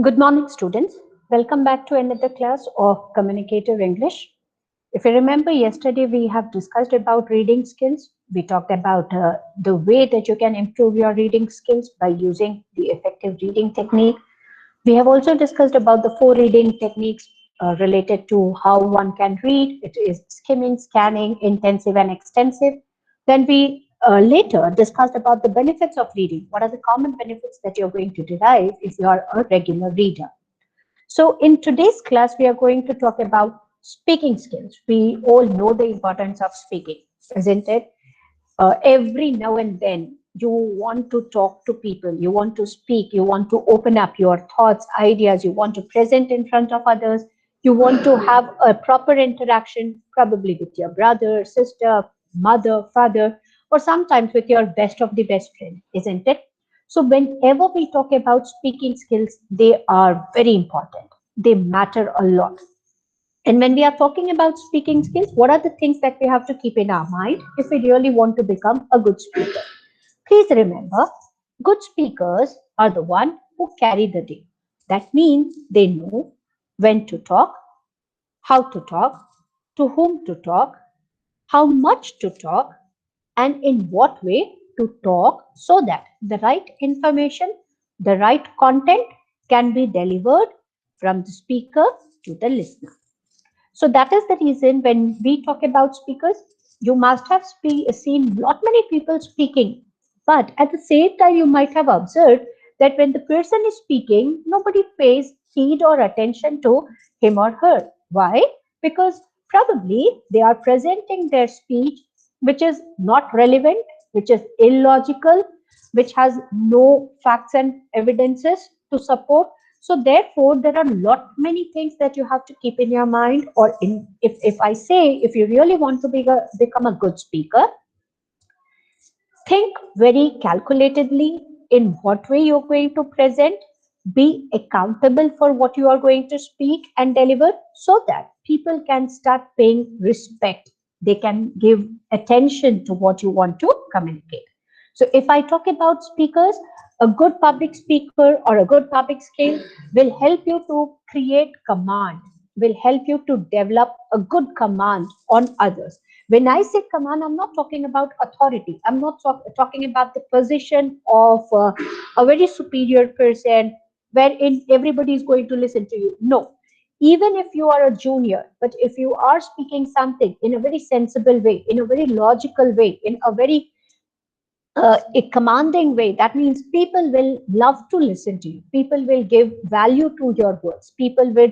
Good morning, students. Welcome back to another class of Communicative English. If you remember, yesterday we have discussed about reading skills. We talked about the way that you can improve your reading skills by using the effective reading technique. We have also discussed about the four reading techniques related to how one can read. It is skimming, scanning, intensive, and extensive. Then we later discussed about the benefits of reading. What are the common benefits that you're going to derive if you are a regular reader? So in today's class, we are going to talk about speaking skills. We all know the importance of speaking, isn't it? Every now and then, you want to talk to people, you want to speak, you want to open up your thoughts, ideas, you want to present in front of others, you want to have a proper interaction, probably with your brother, sister, mother, father, or sometimes with your best of the best friend, isn't it? So whenever we talk about speaking skills, they are very important. They matter a lot. And when we are talking about speaking skills, what are the things that we have to keep in our mind if we really want to become a good speaker? Please remember, good speakers are the one who carry the day. That means they know when to talk, how to talk, to whom to talk, how much to talk, and in what way to talk so that the right information, the right content can be delivered from the speaker to the listener. So that is the reason when we talk about speakers, you must have seen lot many people speaking, but at the same time you might have observed that when the person is speaking, nobody pays heed or attention to him or her. Why? Because probably they are presenting their speech which is not relevant, which is illogical, which has no facts and evidences to support. So therefore, there are lot many things that you have to keep in your mind. Or in if I say if you really want to become a good speaker, think very calculatedly in what way you're going to present. Be accountable for what you are going to speak and deliver so that people can start paying respect. They can give attention to what you want to communicate. So if I talk about speakers, a good public speaker or a good public skill will help you to create command, will help you to develop a good command on others. When I say command, I'm not talking about authority. I'm not talking about the position of a very superior person wherein everybody is going to listen to you. No. Even if you are a junior, but if you are speaking something in a very sensible way, in a very logical way, in a very a commanding way, that means people will love to listen to you. People will give value to your words. People will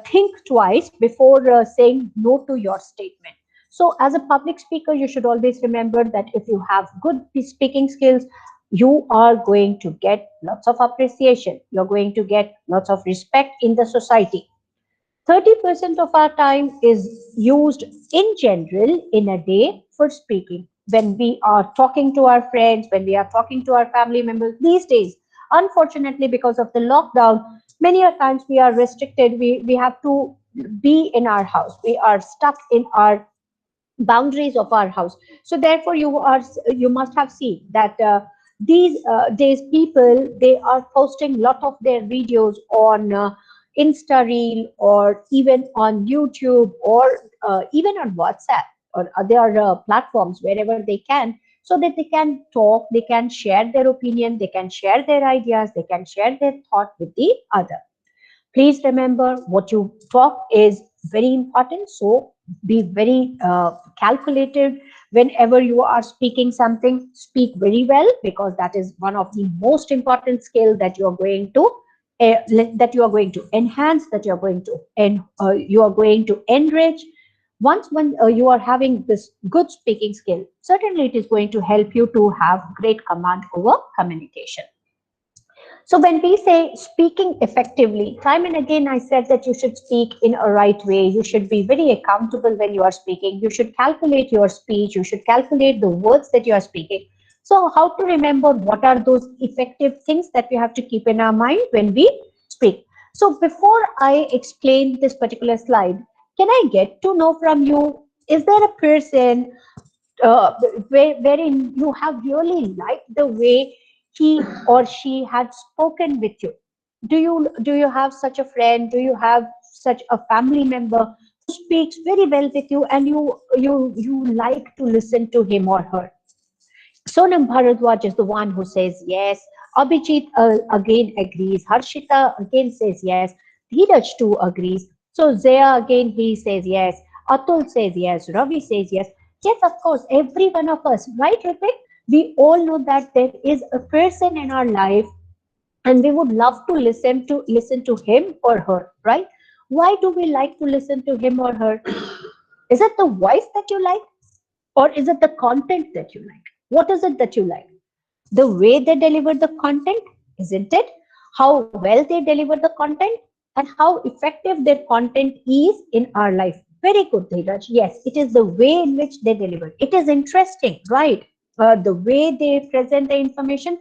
think twice before saying no to your statement. So as a public speaker, you should always remember that if you have good speaking skills, you are going to get lots of appreciation. You're going to get lots of respect in the society. 30% of our time is used in general in a day for speaking. When we are talking to our friends, when we are talking to our family members these days, unfortunately, because of the lockdown, many a times we are restricted. We have to be in our house. We are stuck in our boundaries of our house. So therefore, you must have seen that these days people they are posting lot of their videos on Insta Reel or even on YouTube or even on WhatsApp or other platforms wherever they can, so that they can talk, they can share their opinion, they can share their ideas, they can share their thought with the other. Please remember, what you talk is very important. So be very calculated whenever you are speaking something. Speak very well, because that is one of the most important skill that you are going to enhance, that you are going to you are going to enrich. Once when you are having this good speaking skill, certainly it is going to help you to have great command over communication. So when we say speaking effectively, time and again I said that you should speak in a right way. You should be very accountable when you are speaking. You should calculate your speech. You should calculate the words that you are speaking. So how to remember what are those effective things that we have to keep in our mind when we speak? So before I explain this particular slide, can I get to know from you, is there a person uh, wherein you have really liked the way he or she had spoken with you? Do you have such a friend? Do you have such a family member who speaks very well with you, and you like to listen to him or her? Sonam Bharadwaj is the one who says yes. Abhijit again agrees. Harshita again says yes. Dheeraj too agrees. So Zaya again, he says yes. Atul says yes. Ravi says yes. Yes, of course, every one of us, right, Ritik? We all know that there is a person in our life, and we would love to listen to him or her, right? Why do we like to listen to him or her? Is it the voice that you like, or is it the content that you like? What is it that you like? The way they deliver the content, isn't it? How well they deliver the content, and how effective their content is in our life. Very good, Dheeraj. Yes, it is the way in which they deliver. It is interesting, right? The way they present the information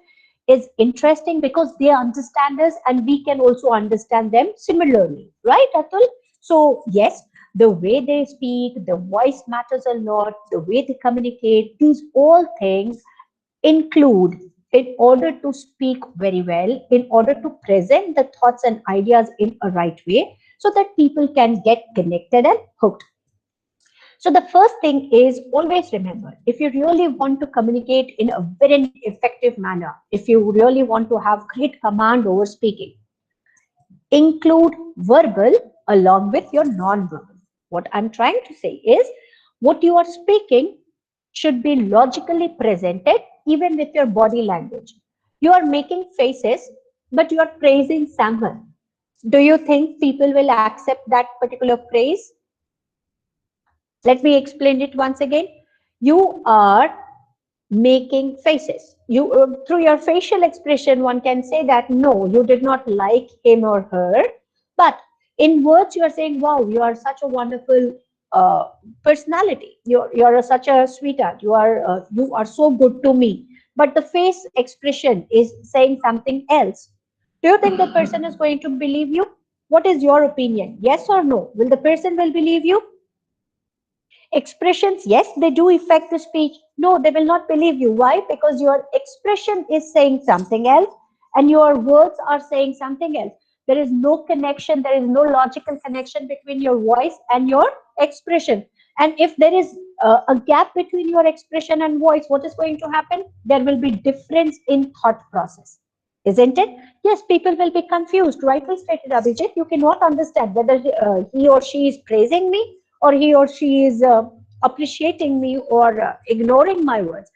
is interesting because they understand us and we can also understand them similarly, right, Atul? So, yes, the way they speak, the voice matters a lot, the way they communicate, these all things include, in order to speak very well, in order to present the thoughts and ideas in a right way, so that people can get connected and hooked. So the first thing is, always remember, if you really want to communicate in a very effective manner, if you really want to have great command over speaking, include verbal along with your non-verbal. What I'm trying to say is, what you are speaking should be logically presented even with your body language. You are making faces, but you are praising someone. Do you think people will accept that particular praise? Let me explain it once again. You are making faces. You through your facial expression, one can say that no, you did not like him or her, but in words you are saying, wow, you are such a wonderful personality. You're such a sweetheart. You are so good to me. But the face expression is saying something else. Do you think the person is going to believe you? What is your opinion? Yes or no? Will the person will believe you? Expressions, yes, they do affect the speech. No, they will not believe you. Why? Because your expression is saying something else and your words are saying something else. There is no connection, there is no logical connection between your voice and your expression. And if there is a gap between your expression and voice, what is going to happen? There will be difference in thought process. Isn't it? Yes, people will be confused. Rightly stated, Abhijit. You cannot understand whether he or she is praising me, or he or she is appreciating me, or ignoring my words.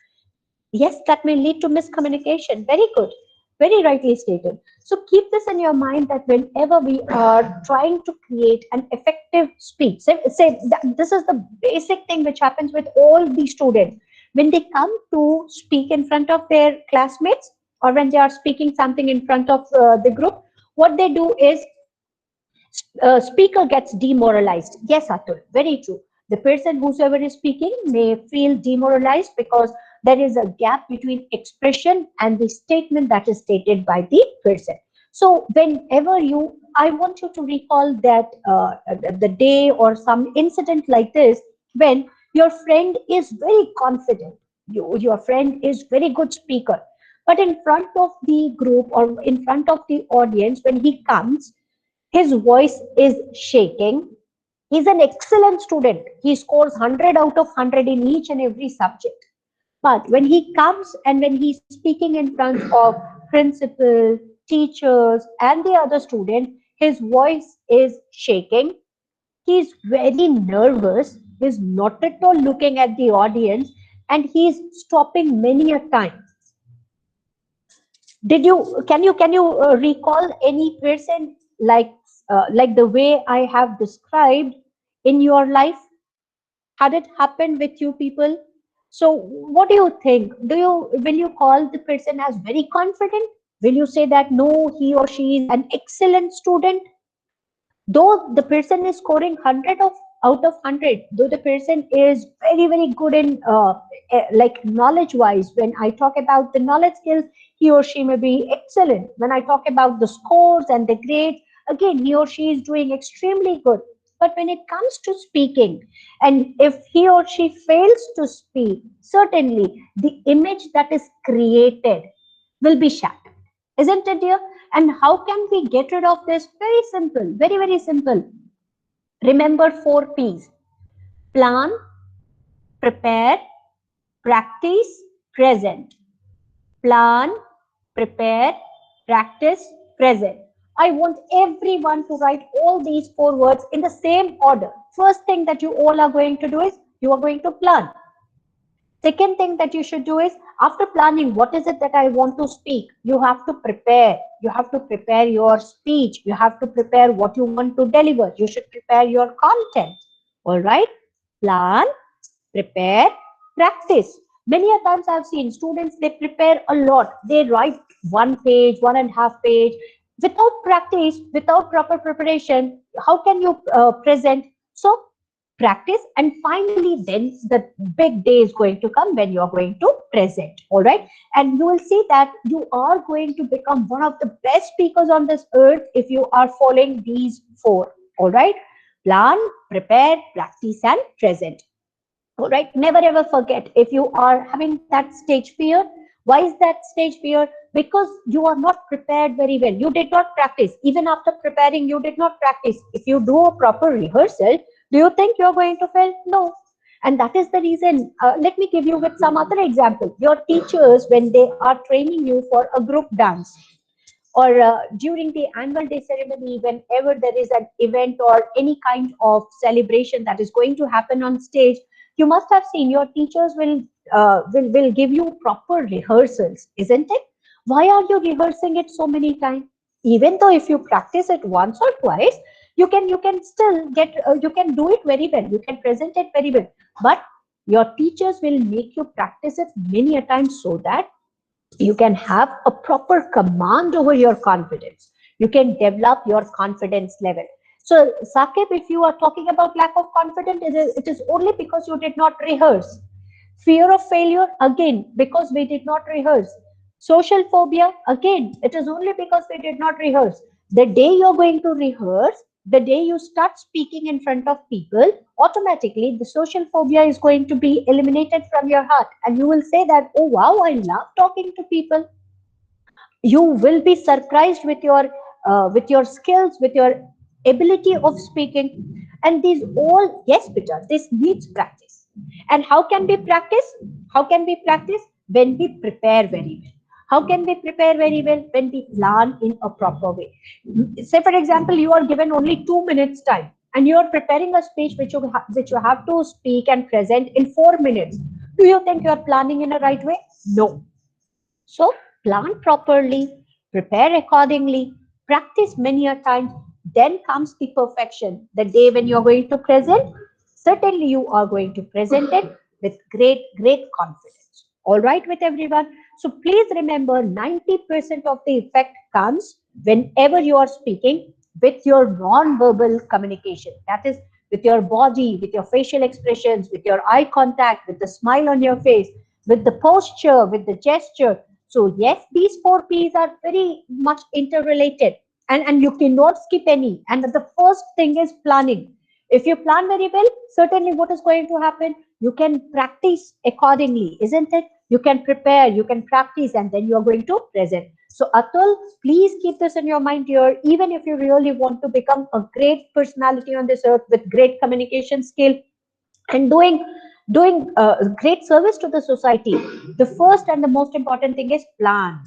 Yes, that may lead to miscommunication. Very good. Very rightly stated. So keep this in your mind, that whenever we are trying to create an effective speech, say that this is the basic thing which happens with all the students. When they come to speak in front of their classmates, or when they are speaking something in front of the group, what they do is, speaker gets demoralized. Yes, Atul, very true. The person whosoever is speaking may feel demoralized because there is a gap between expression and the statement that is stated by the person. So whenever I want you to recall that the day or some incident like this, when your friend is very confident, your friend is very good speaker, but in front of the group or in front of the audience, when he comes, his voice is shaking. He's an excellent student. He scores 100 out of 100 in each and every subject. But when he comes and when he's speaking in front of principal, teachers, and the other student, his voice is shaking. He's very nervous. He's not at all looking at the audience, and he's stopping many a time. Can you recall any person like the way I have described in your life? Had it happened with you people? So what do you think? Will you call the person as very confident? Will you say that no, he or she is an excellent student? Though the person is scoring 100 of out of 100, though the person is very very good in like knowledge wise, when I talk about the knowledge skills, he or she may be excellent. When I talk about the scores and the grades, again he or she is doing extremely good. But when it comes to speaking, and if he or she fails to speak, certainly the image that is created will be shattered. Isn't it, dear? And how can we get rid of this? Very simple, very, very simple. Remember 4 P's: plan, prepare, practice, present. Plan, prepare, practice, present. I want everyone to write all these 4 words in the same order. First thing that you all are going to do is you are going to plan. Second thing that you should do is, after planning, what is it that I want to speak? You have to prepare. You have to prepare your speech. You have to prepare what you want to deliver. You should prepare your content. All right? Plan, prepare, practice. Many a times I've seen students, they prepare a lot. They write 1 page, 1.5 page. Without practice, without proper preparation, how can you present? So practice, and finally then the big day is going to come when you are going to present. All right, and you will see that you are going to become one of the best speakers on this earth if you are following these 4. All right, plan, prepare, practice, and present. All right, never ever forget, if you are having that stage fear, why is that stage fear? Because you are not prepared very well. You did not practice. Even after preparing, you did not practice. If you do a proper rehearsal, do you think you're going to fail? No. And that is the reason. Let me give you with some other example. Your teachers, when they are training you for a group dance, or during the annual day ceremony, whenever there is an event or any kind of celebration that is going to happen on stage, you must have seen your teachers will give you proper rehearsals, isn't it? Why are you rehearsing it so many times? Even though if you practice it once or twice, you can still get you can do it very well, you can present it very well, but your teachers will make you practice it many a times so that you can have a proper command over your confidence. You can develop your confidence level. So, Sakib, if you are talking about lack of confidence, it is only because you did not rehearse. Fear of failure, again, because we did not rehearse. Social phobia, again, it is only because we did not rehearse. The day you're going to rehearse, the day you start speaking in front of people, automatically the social phobia is going to be eliminated from your heart. And you will say that, oh wow, I love talking to people. You will be surprised with your skills, with your ability of speaking. And these all, yes, Peter, this needs practice. And how can we practice? How can we practice? When we prepare very well. How can we prepare very well? When we plan in a proper way. Say for example, you are given only 2 minutes time, and you are preparing a speech which you have to speak and present in 4 minutes. Do you think you are planning in a right way? No. So plan properly, prepare accordingly, practice many a time, then comes the perfection. The day when you're going to present, certainly you are going to present it with great, great confidence. All right with everyone. So please remember, 90% of the effect comes whenever you are speaking with your non-verbal communication. That is with your body, with your facial expressions, with your eye contact, with the smile on your face, with the posture, with the gesture. So yes, these 4 P's are very much interrelated, and you cannot skip any. And the first thing is planning. If you plan very well, certainly what is going to happen? You can practice accordingly, isn't it? You can prepare, you can practice, and then you are going to present. So Atul, please keep this in your mind here. Even if you really want to become a great personality on this earth with great communication skill and doing great service to the society, the first and the most important thing is plan.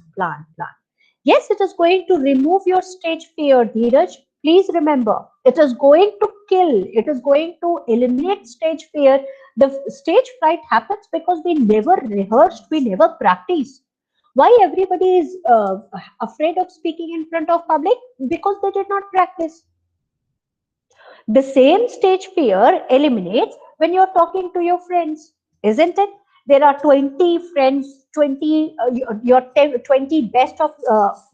Yes, it is going to remove your stage fear, Dheeraj. Please remember, it is going to kill, it is going to eliminate stage fear. The stage fright happens because we never rehearsed, we never practiced. Why everybody is afraid of speaking in front of public? Because they did not practice. The same stage fear eliminates when you're talking to your friends, isn't it? There are 20 friends, 20 your 10, 20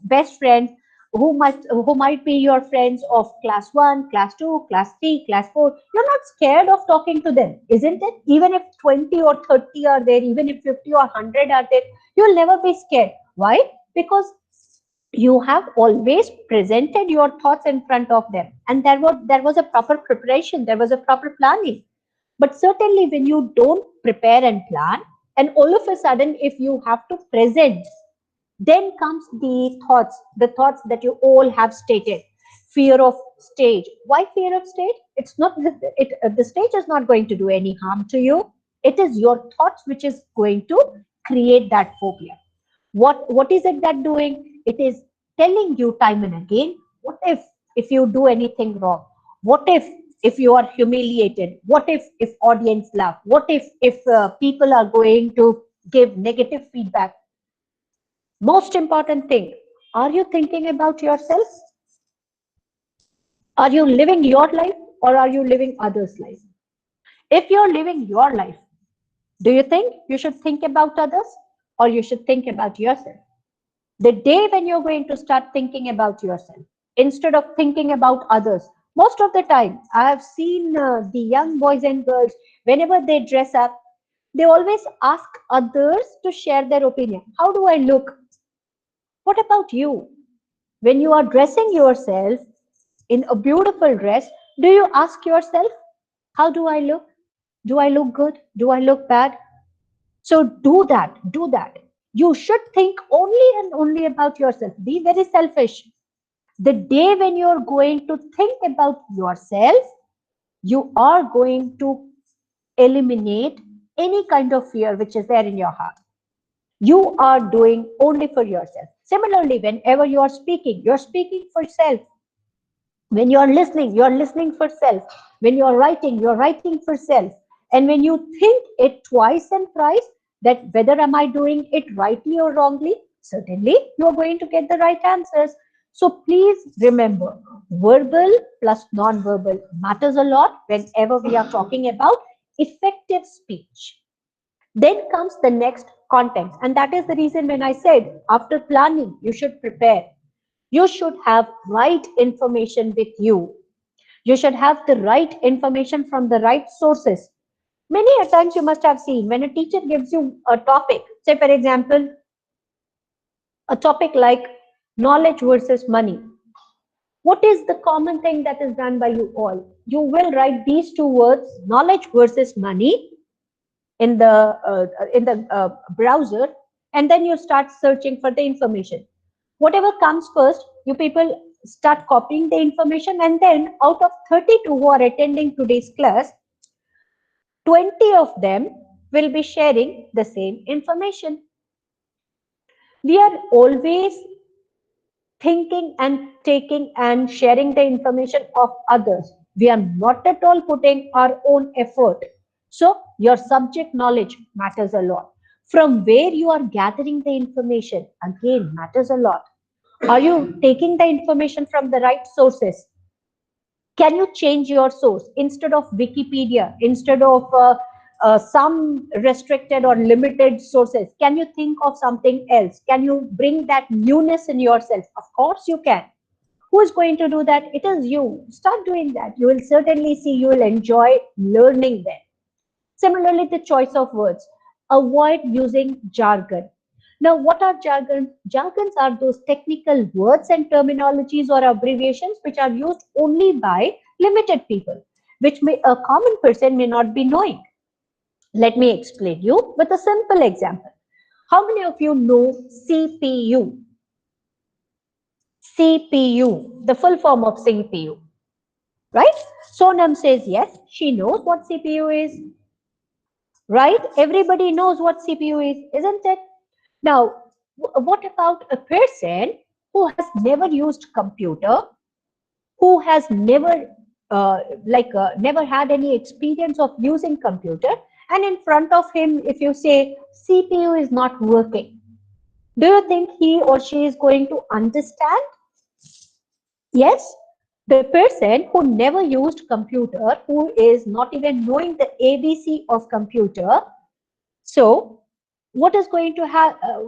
best friends who might be your friends of class 1, class 2, class 3, class 4. You're not scared of talking to them, isn't it? Even if 20 or 30 are there, even if 50 or 100 are there, you'll never be scared. Why? Because you have always presented your thoughts in front of them, and there was a proper preparation, there was a proper planning. But certainly when you don't prepare and plan, and all of a sudden if you have to present, Then comes the thoughts that you all have stated. Fear of stage. Why fear of stage? It's not the stage is not going to do any harm to you. It is your thoughts which is going to create that phobia. What is it that doing? It is telling you time and again, what if you do anything wrong? What if you are humiliated? What if audience laugh? What if people are going to give negative feedback? Most important thing, are you thinking about yourself? Are you living your life or are you living others' life? If you're living your life, do you think you should think about others or you should think about yourself? The day when you're going to start thinking about yourself instead of thinking about others, most of the time, I have seen the young boys and girls, whenever they dress up, they always ask others to share their opinion. How do I look? What about you? When you are dressing yourself in a beautiful dress, do you ask yourself, how do I look? Do I look good? Do I look bad? So do that, do that. You should think only and only about yourself. Be very selfish. The day when you're going to think about yourself, you are going to eliminate any kind of fear which is there in your heart. You are doing only for yourself. Similarly, whenever you are speaking, you're speaking for self. When you're listening for self. When you're writing for self. And when you think it twice and thrice, that whether am I doing it rightly or wrongly, certainly you're going to get the right answers. So please remember, verbal plus non-verbal matters a lot whenever we are talking about effective speech. Then comes the next, content. And that is the reason when I said after planning, you should prepare. You should have right information with you. You should have the right information from the right sources. Many a times you must have seen when a teacher gives you a topic, say for example, a topic like knowledge versus money. What is the common thing that is done by you all? You will write these two words, knowledge versus money, in the browser, and then you start searching for the information. Whatever comes first, you people start copying the information, and then out of 32 who are attending today's class, 20 of them will be sharing the same information. We are always thinking and taking and sharing the information of others. We are not at all putting our own effort. So your subject knowledge matters a lot. From where you are gathering the information again matters a lot. Are you taking the information from the right sources? Can you change your source instead of Wikipedia, instead of some restricted or limited sources? Can you think of something else? Can you bring that newness in yourself? Of course you can. Who is going to do that? It is you. Start doing that. You will certainly see you will enjoy learning them. Similarly, the choice of words. Avoid using jargon. Now, what are jargons? Jargons are those technical words and terminologies or abbreviations which are used only by limited people, which a common person may not be knowing. Let me explain you with a simple example. How many of you know CPU? CPU, the full form of CPU, right? Sonam says yes, she knows what CPU is, right? Everybody knows what CPU is, isn't it? Now, what about a person who has never used computer, who has never had any experience of using computer, and in front of him, if you say CPU is not working, do you think he or she is going to understand? Yes, the person who never used computer, who is not even knowing the ABC of computer, so what is going to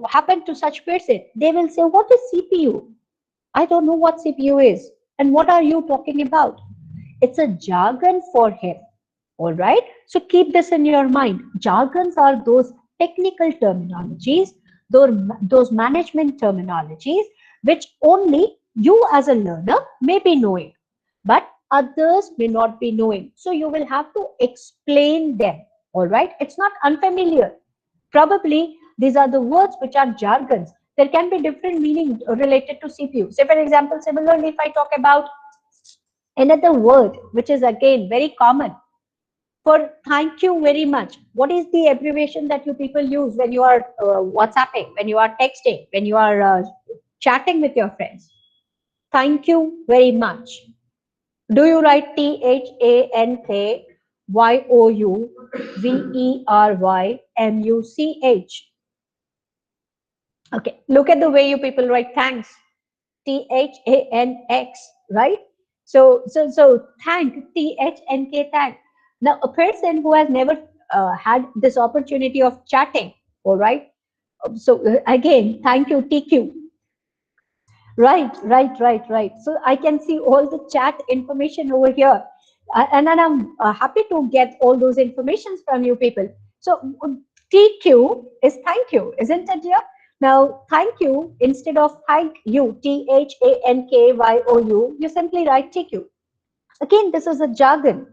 happen to such person? They will say, what is CPU? I don't know what CPU is. And what are you talking about? It's a jargon for him. All right. So keep this in your mind. Jargons are those technical terminologies, those management terminologies, which only you as a learner may be knowing, but others may not be knowing. So you will have to explain them. All right. It's not unfamiliar. Probably these are the words which are jargons. There can be different meaning related to CPU. Say, for example, similarly, if I talk about another word, which is again very common for thank you very much. What is the abbreviation that you people use when you are WhatsApping, when you are texting, when you are chatting with your friends? Thank you very much. Do you write THANKYOUVERYMUCH? Okay, look at the way you people write thanks. THANX, right? So thank, THNK, thank. Now, a person who has never had this opportunity of chatting, all right? So again, thank you, TQ. Right. So I can see all the chat information over here. And then I'm happy to get all those informations from you people. So TQ is thank you, isn't it, dear? Now, thank you, instead of thank you, THANKYOU, you simply write TQ. Again, this is a jargon.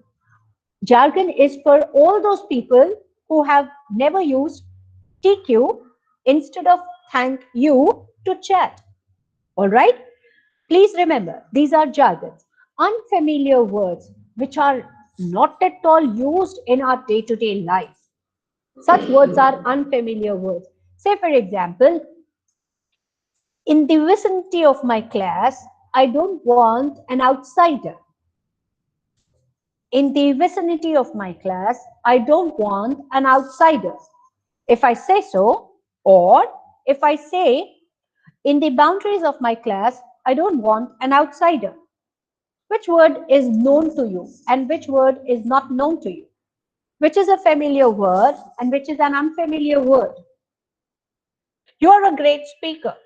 Jargon is for all those people who have never used TQ instead of thank you to chat. All right? Please remember, these are jargons, unfamiliar words which are not at all used in our day-to-day life. Such words are unfamiliar words. Say, for example, in the vicinity of my class, I don't want an outsider. In the vicinity of my class, I don't want an outsider. If I say so, or if I say, in the boundaries of my class, I don't want an outsider. Which word is known to you and which word is not known to you? Which is a familiar word and which is an unfamiliar word? You're a great speaker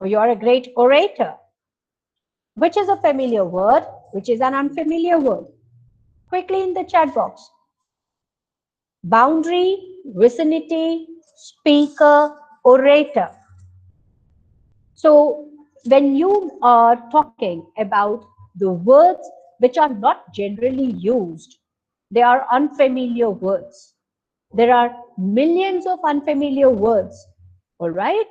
or you're a great orator. Which is a familiar word, which is an unfamiliar word? Quickly in the chat box. Boundary, vicinity, speaker, orator. So when you are talking about the words which are not generally used, they are unfamiliar words. There are millions of unfamiliar words, all right?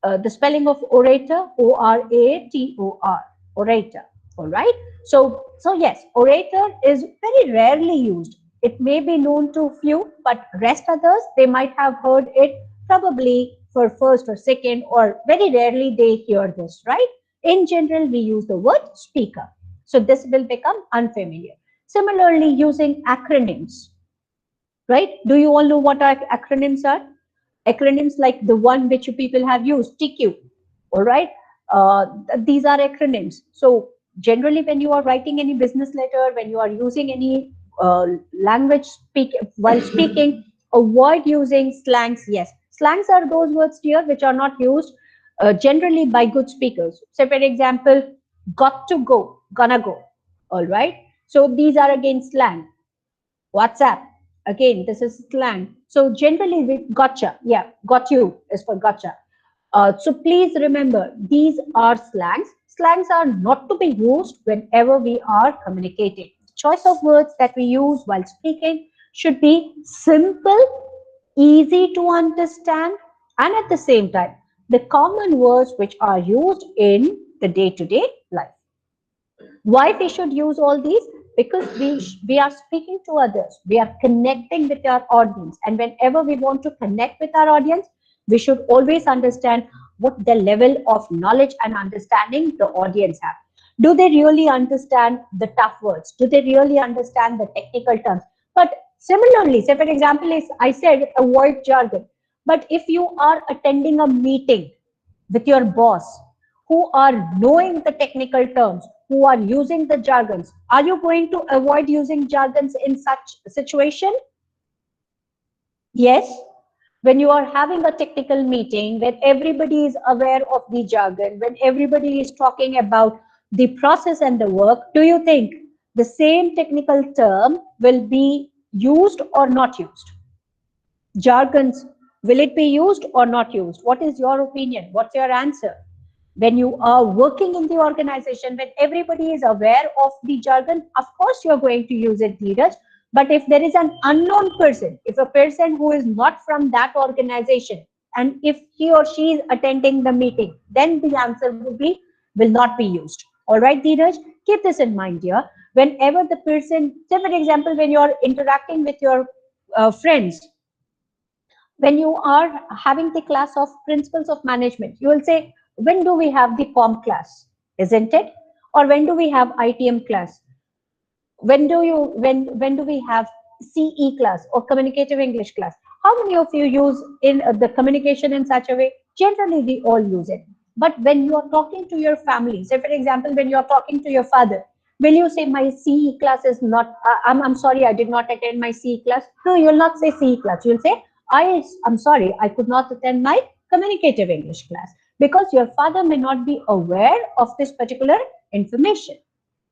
The spelling of orator, O-R-A-T-O-R, orator, all right? So yes, orator is very rarely used. It may be known to few, but rest others, they might have heard it probably for first or second, or very rarely they hear this, right? In general, we use the word speaker. So this will become unfamiliar. Similarly, using acronyms, right? Do you all know what acronyms are? Acronyms like the one which you people have used, TQ, all right? These are acronyms. So generally, when you are writing any business letter, when you are using any language while speaking, avoid using slangs. Yes, slangs are those words here which are not used generally by good speakers. So for example, got to go, gonna go, all right? So these are again slang. WhatsApp, again, this is slang. So generally we gotcha, yeah, got you is for gotcha. So please remember, these are slangs. Slangs are not to be used whenever we are communicating. The choice of words that we use while speaking should be simple, easy to understand, and at the same time, the common words which are used in the day-to-day life. Why we should use all these? Because we are speaking to others, we are connecting with our audience, and whenever we want to connect with our audience, we should always understand what the level of knowledge and understanding the audience have. Do they really understand the tough words? Do they really understand the technical terms? But similarly, say for example, if I said avoid jargon, but if you are attending a meeting with your boss who are knowing the technical terms, who are using the jargons, are you going to avoid using jargons in such a situation? Yes. When you are having a technical meeting, when everybody is aware of the jargon, when everybody is talking about the process and the work, do you think the same technical term will be used or not used? Jargons, will it be used or not used? What is your opinion? What's your answer? When you are working in the organization, when everybody is aware of the jargon, of course you're going to use it, Dheeraj. But if there is an unknown person, if a person who is not from that organization, and if he or she is attending the meeting, then the answer would be will not be used. All right, Dheeraj, keep this in mind here. Whenever the person, say for example, when you're interacting with your friends, when you are having the class of principles of management, you will say, when do we have the POM class, isn't it? Or when do we have ITM class? When do we have CE class or communicative English class? How many of you use in the communication in such a way? Generally, we all use it. But when you are talking to your family, say for example, when you are talking to your father, will you say my CE class is not? I'm sorry, I did not attend my CE class. No, you'll not say CE class. You'll say I'm sorry, I could not attend my communicative English class, because your father may not be aware of this particular information.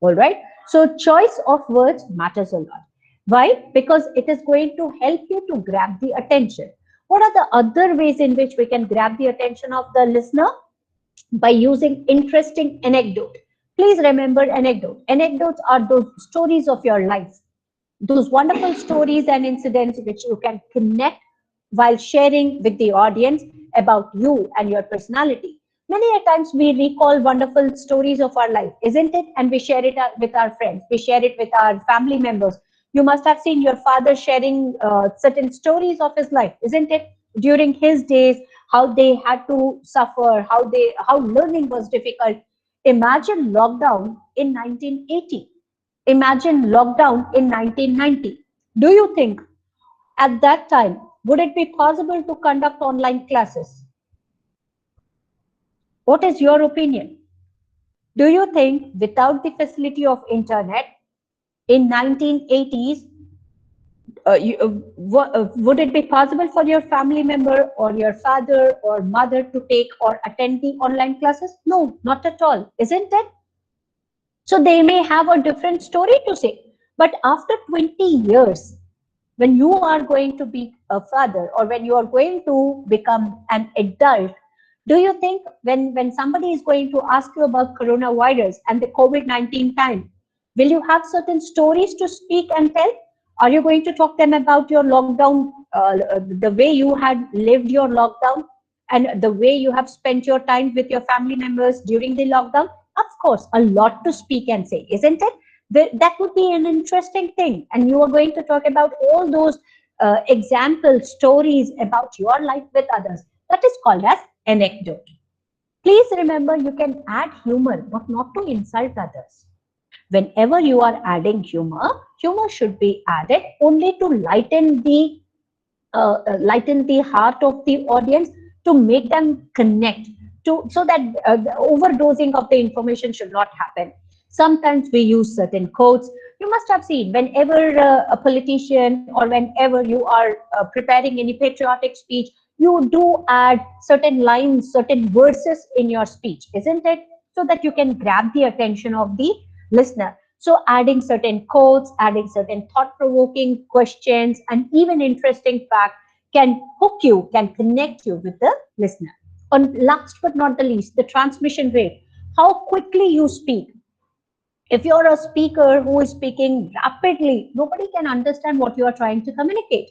All right. So choice of words matters a lot. Why? Because it is going to help you to grab the attention. What are the other ways in which we can grab the attention of the listener? By using interesting anecdote. Please remember anecdote. Anecdotes are those stories of your life, those wonderful stories and incidents which you can connect while sharing with the audience about you and your personality. Many a times we recall wonderful stories of our life, isn't it? And we share it with our friends, we share it with our family members. You must have seen your father sharing certain stories of his life, isn't it? During his days, how they had to suffer, how learning was difficult. Imagine lockdown in 1980. Imagine lockdown in 1990. Do you think at that time would it be possible to conduct online classes? What is your opinion? Do you think without the facility of internet in 1980s, would it be possible for your family member or your father or mother to take or attend the online classes? No, not at all, isn't it? So they may have a different story to say. But after 20 years, when you are going to be a father or when you are going to become an adult, do you think when somebody is going to ask you about coronavirus and the COVID-19 time, will you have certain stories to speak and tell? Are you going to talk them about your lockdown, the way you had lived your lockdown and the way you have spent your time with your family members during the lockdown? Of course, a lot to speak and say, isn't it? That would be an interesting thing. And you are going to talk about all those example stories about your life with others. That is called as anecdote. Please remember, you can add humor, but not to insult others. Whenever you are adding humor, humor should be added only to lighten the heart of the audience, to make them connect, to so that the overdosing of the information should not happen. Sometimes we use certain quotes. You must have seen whenever a politician or whenever you are preparing any patriotic speech, you do add certain lines, certain verses in your speech, isn't it? So that you can grab the attention of the listener. So adding certain quotes, adding certain thought-provoking questions, and even interesting facts can hook you, can connect you with the listener. And last but not the least, the transmission rate. How quickly you speak. If you're a speaker who is speaking rapidly, nobody can understand what you are trying to communicate.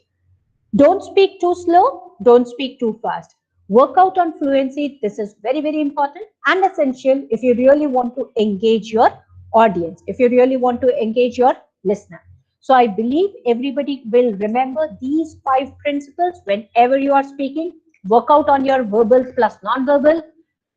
Don't speak too slow, don't speak too fast. Work out on fluency. This is very, very important and essential if you really want to engage your audience, if you really want to engage your listener. So I believe everybody will remember these 5 principles whenever you are speaking. Work out on your verbal plus non-verbal.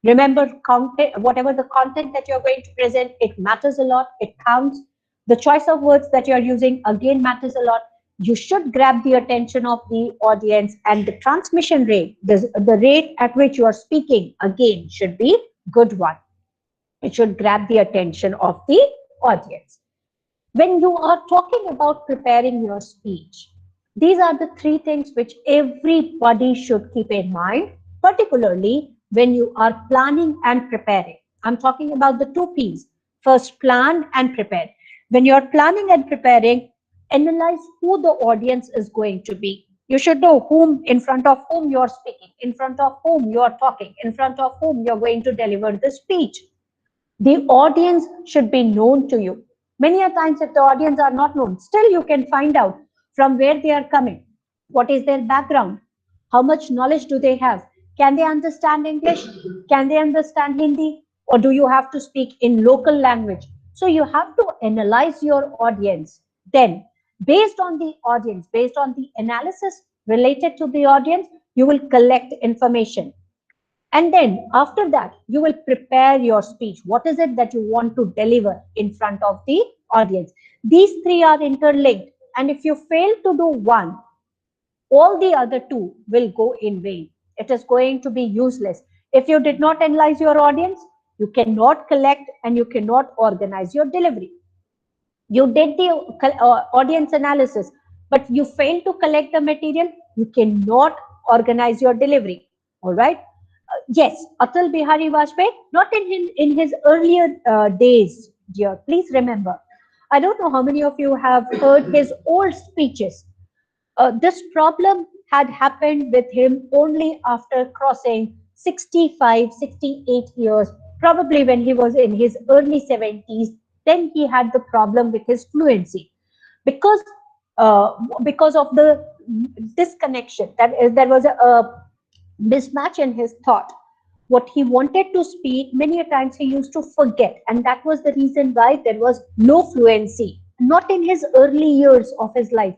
Remember, content, whatever the content that you're going to present, it matters a lot, it counts. The choice of words that you're using again matters a lot. You should grab the attention of the audience, and the transmission rate, the rate at which you are speaking, again, should be good one. It should grab the attention of the audience. When you are talking about preparing your speech, these are the 3 things which everybody should keep in mind, particularly when you are planning and preparing. I'm talking about the 2 P's. First, plan and prepare. When you're planning and preparing, analyze who the audience is going to be. You should know whom, in front of whom you're speaking, in front of whom you're talking, in front of whom you're going to deliver the speech. The audience should be known to you. Many a times, if the audience are not known, still you can find out from where they are coming, what is their background, How much knowledge do they have? Can they understand English? Can they understand Hindi? Or do you have to speak in local language? So you have to analyze your audience. Then, based on the audience, based on the analysis related to the audience, you will collect information. And then after that, you will prepare your speech. What is it that you want to deliver in front of the audience? These three are interlinked. And if you fail to do one, all the other two will go in vain. It is going to be useless. If you did not analyze your audience, you cannot collect and you cannot organize your delivery. You did the audience analysis, but you failed to collect the material, you cannot organize your delivery. All right. Yes, Atal Bihari Vajpayee, not in his earlier days, dear. Please remember. I don't know how many of you have heard his old speeches. This problem had happened with him only after crossing 65, 68 years, probably when he was in his early 70s. Then he had the problem with his fluency because uh, because of the disconnection, that is, there was a mismatch in his thought. What he wanted to speak, many a times he used to forget, and that was the reason why there was no fluency, not in his early years of his life.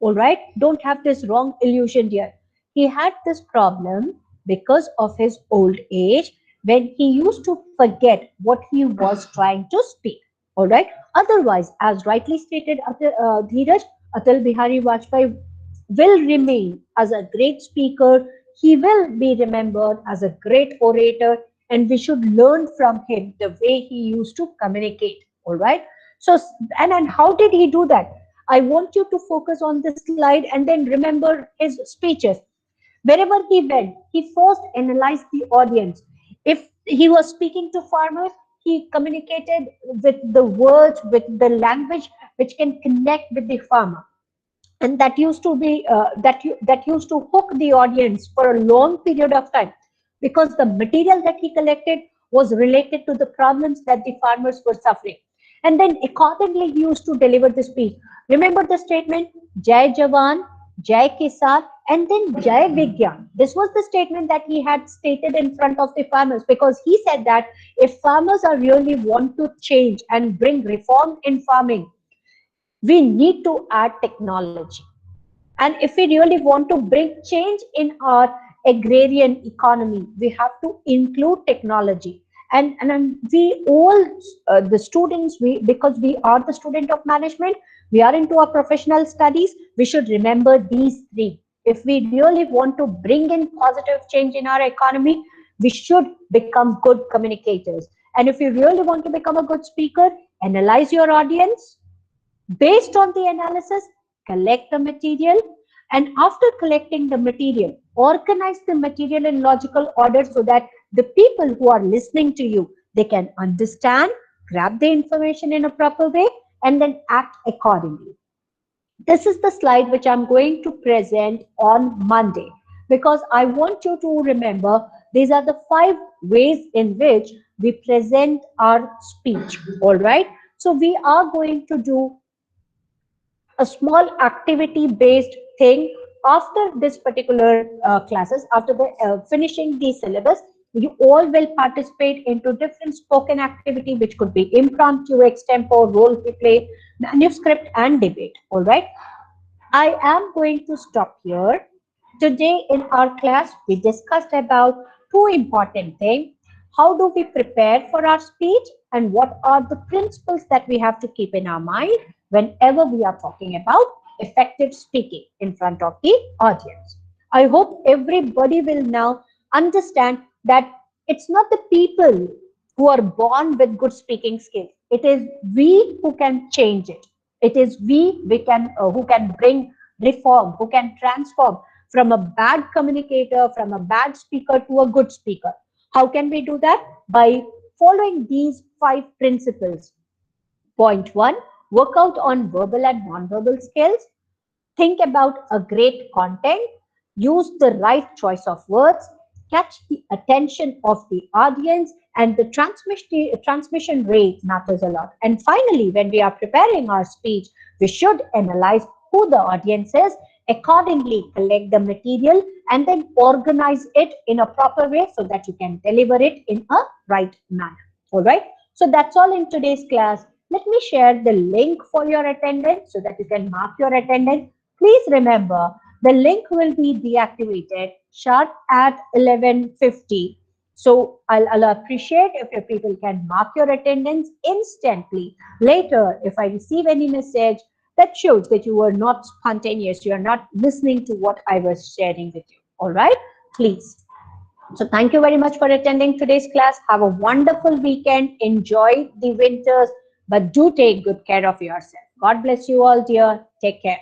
All right, don't have this wrong illusion here. He had this problem because of his old age, when he used to forget what he was trying to speak. All right, otherwise, as rightly stated, Dheeraj, Atal Bihari Vajpayee will remain as a great speaker. He will be remembered as a great orator, and we should learn from him the way he used to communicate. All right. So, and how did he do that? I want you to focus on this slide and then remember his speeches. Wherever he went, he first analyzed the audience. If he was speaking to farmers, he communicated with the words, with the language which can connect with the farmer, and that used to be that used to hook the audience for a long period of time, because the material that he collected was related to the problems that the farmers were suffering. And then accordingly he used to deliver the speech. Remember the statement, Jai Jawan, Jai Kisan, and then Jai Vigyan. This was the statement that he had stated in front of the farmers, because he said that if farmers are really want to change and bring reform in farming, we need to add technology. And if we really want to bring change in our agrarian economy, we have to include technology. And we all, the students, because we are the student of management, we are into our professional studies, we should remember these three. If we really want to bring in positive change in our economy, we should become good communicators. And if you really want to become a good speaker, analyze your audience. Based on the analysis, collect the material, and after collecting the material, organize the material in logical order so that the people who are listening to you, they can understand, grab the information in a proper way, and then act accordingly. This is the slide which I'm going to present on Monday, because I want you to remember these are the 5 ways in which we present our speech. All right. So we are going to do a small activity based thing after this particular classes. After the finishing the syllabus, you all will participate into different spoken activity, which could be impromptu, extempo, role play, manuscript, and debate. All right, I am going to stop here. Today in our class, we discussed about 2 important things. How do we prepare for our speech, and what are the principles that we have to keep in our mind whenever we are talking about effective speaking in front of the audience. I hope everybody will now understand that it's not the people who are born with good speaking skills. It is we who can change it. It is we can who can bring reform, who can transform from a bad communicator, from a bad speaker to a good speaker. How can we do that? By following these 5 principles. Point 1, work out on verbal and non-verbal skills. Think about a great content. Use the right choice of words. Catch the attention of the audience, and the transmission rate matters a lot. And finally, when we are preparing our speech, we should analyze who the audience is, accordingly collect the material, and then organize it in a proper way so that you can deliver it in a right manner. All right. So that's all in today's class. Let me share the link for your attendance so that you can mark your attendance. Please remember, the link will be deactivated sharp at 11:50. So I'll appreciate if your people can mark your attendance instantly. Later, if I receive any message that shows that you were not spontaneous, you are not listening to what I was sharing with you. All right, please. So thank you very much for attending today's class. Have a wonderful weekend. Enjoy the winters, but do take good care of yourself. God bless you all, dear. Take care.